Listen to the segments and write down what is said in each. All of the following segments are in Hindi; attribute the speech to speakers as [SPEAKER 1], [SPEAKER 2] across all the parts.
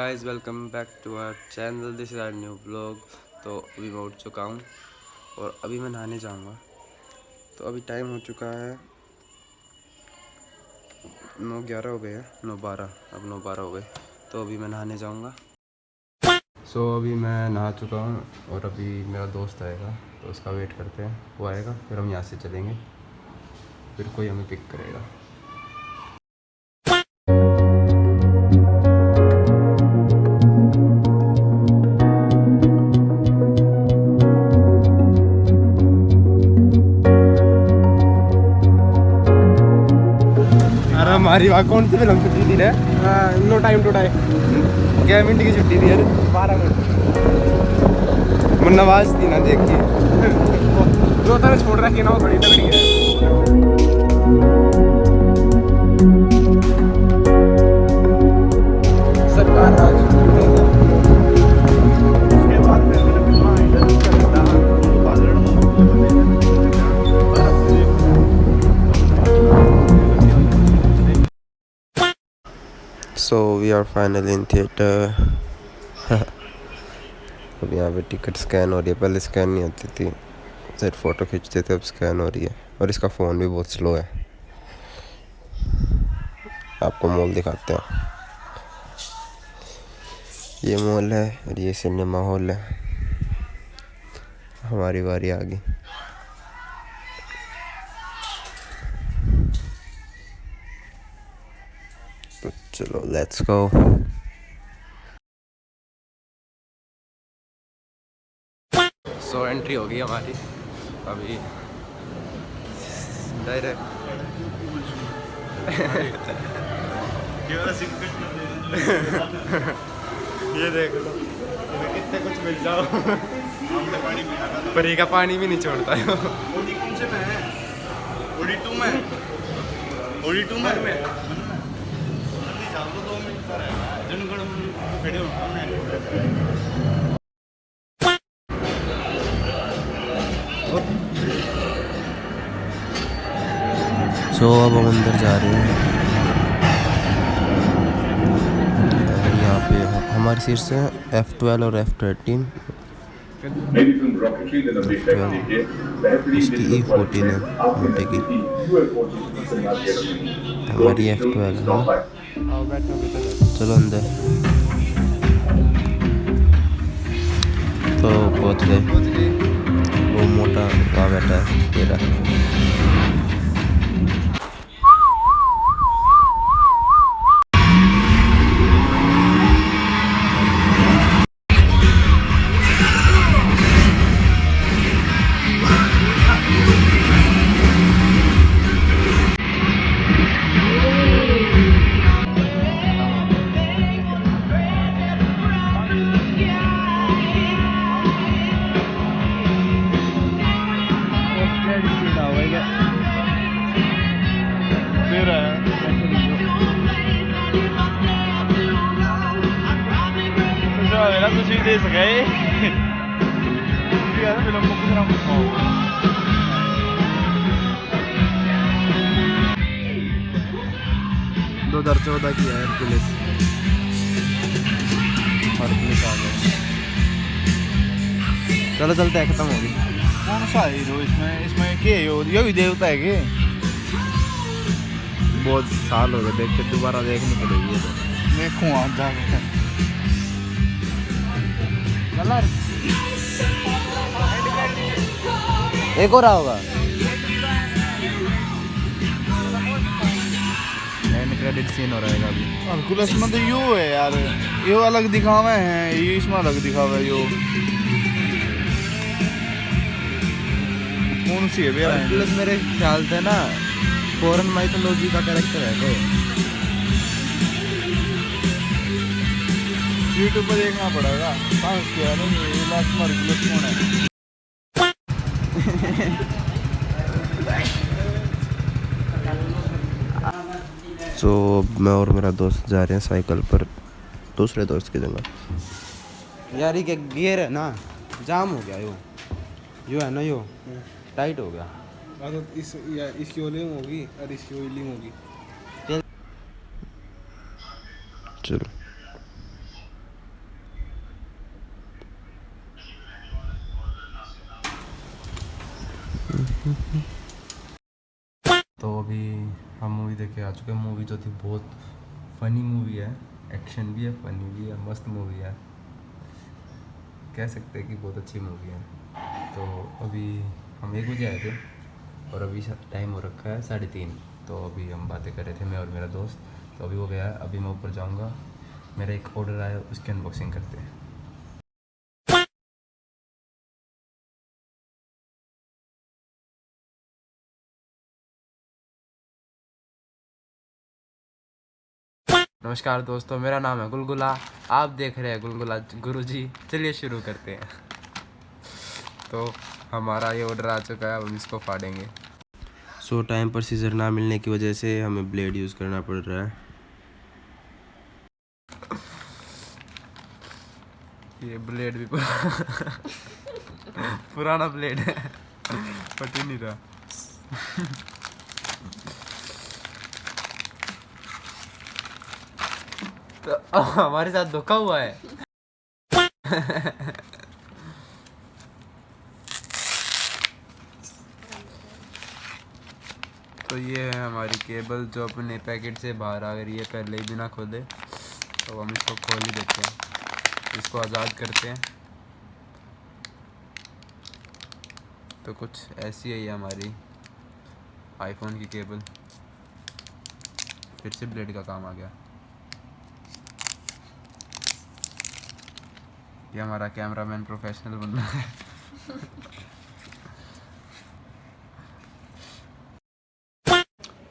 [SPEAKER 1] Guys, welcome back to our channel. This is our new blog. तो अभी मैं उठ चुका हूँ और अभी मैं नहाने जाऊँगा। तो अभी टाइम हो चुका है 9:11 हो गए हैं, 9:12, अब 9:12 हो गए। तो अभी मैं नहाने जाऊँगा। अभी मैं नहा चुका हूँ और अभी मेरा दोस्त आएगा तो उसका वेट करते हैं। वो आएगा फिर हम यहाँ से चलेंगे, फिर कोई हमें पिक करेगा। हमारी वहाँ कौन सी फिल्म छुट्टी थी ना? No Time to Die. क्या मिनट की छुट्टी थी यार? 12 मिनट। मुन्नाबाज थी ना, देखिए दो तरह छोड़ रखी ना, वो बड़ी तगड़ी है। सरकार राज उसके बाद So we are finally in theater. अब यहाँ पे टिकट स्कैन हो रही है, पहले स्कैन नहीं होती थी, सिर्फ फ़ोटो खींचते थे, अब स्कैन हो रही है। और इसका फ़ोन भी बहुत स्लो है। आपको मॉल दिखाते हैं। ये मॉल है और ये सिनेमा हॉल है। हमारी बारी आ गई। तो चलो लेट्स गो। एंट्री हो गई हमारी अभी डायरेक्ट। ये देख लो, कितने कुछ मिल जाओ। परी का पानी भी नहीं छोड़ता है। अब हम अंदर जा रहे हैं। यहाँ पे हमारी सीट से F12 और F13। इसकी E14 है मोटे की, हमारी F12 है ना। चलो अंदर। तो पहुँच गए। वो मोटा वहाँ बैठा है तेरा। ਤੁਸੀਂ ਦੇ ਸਕੇ ਯਾਰ ਫਿਲਮ ਨੂੰ ਕਿਹਨਾਂ ਮੁਕਾਓ 2014 की है पुलिस और पुलिस आ गए। चलो चलते हैं, खत्म हो गई। कौन सा हीरो इसमें क्या ये भी देवता है कि बहुत साल हो गए देख के, दोबारा देखनी पड़ेगी ये तो। देखूँ आज जाके एक और होगा। एंड क्रेडिट सीन हो रहेगा अभी। हरकुलस में तो यो है यार, यो अलग दिखावे हैं, ये इसमें अलग दिखावे यो। कौन सी है भैया? हरकुलस मेरे ख्याल से ना फॉरेन माइथोलॉजी का कैरेक्टर है। तो यूट्यूब पर देखना पड़ेगा। लास्ट में हरकुलस कौन है? तो मैं और मेरा दोस्त जा रहे हैं साइकिल पर दूसरे दोस्त की जगह। यार ये गियर है ना, जाम हो गया। यो है ना, यो टाइट हो गया। तो इसकी ऑयलिंग होगी और इसकी ऑयलिंग होगी। चलो तो अभी हम मूवी देख के आ चुके हैं। मूवी जो थी बहुत फ़नी मूवी है, एक्शन भी है, फ़नी भी है, मस्त मूवी है, कह सकते हैं कि बहुत अच्छी मूवी है। तो अभी हम 1 बजे आए थे और अभी टाइम हो रखा है 3:30। तो अभी हम बातें कर रहे थे, मैं और मेरा दोस्त। तो अभी वो गया है, अभी मैं ऊपर जाऊँगा, मेरा एक ऑर्डर आया, उसकी अनबॉक्सिंग करते हैं। नमस्कार दोस्तों, मेरा नाम है गुलगुला, आप देख रहे हैं गुलगुला गुरुजी। चलिए शुरू करते हैं। तो हमारा ये ऑर्डर आ चुका है, अब हम इसको फाड़ेंगे। सो टाइम पर सीजर ना मिलने की वजह से हमें ब्लेड यूज़ करना पड़ रहा है। ये ब्लेड भी पुराना ब्लेड है, फट ही नहीं रहा। तो हमारे साथ धोखा हुआ है। तो ये है हमारी केबल जो अपने पैकेट से बाहर आ गई है, पहले ही बिना खोले। तो हम इसको खोल ही देते हैं, इसको आज़ाद करते हैं। तो कुछ ऐसी है ये हमारी आईफोन की केबल। फिर से ब्लेड का काम आ गया। ये हमारा कैमरामैन प्रोफेशनल बन रहा है।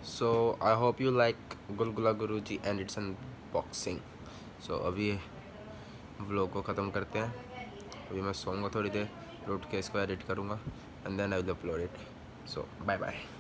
[SPEAKER 1] So I hope you like Gulgula Guruji and it's unboxing. So अभी व्लॉग को ख़त्म करते हैं। अभी मैं सोऊंगा थोड़ी देर, फिर उठ के इसको एडिट करूँगा and then I will upload it. So bye bye.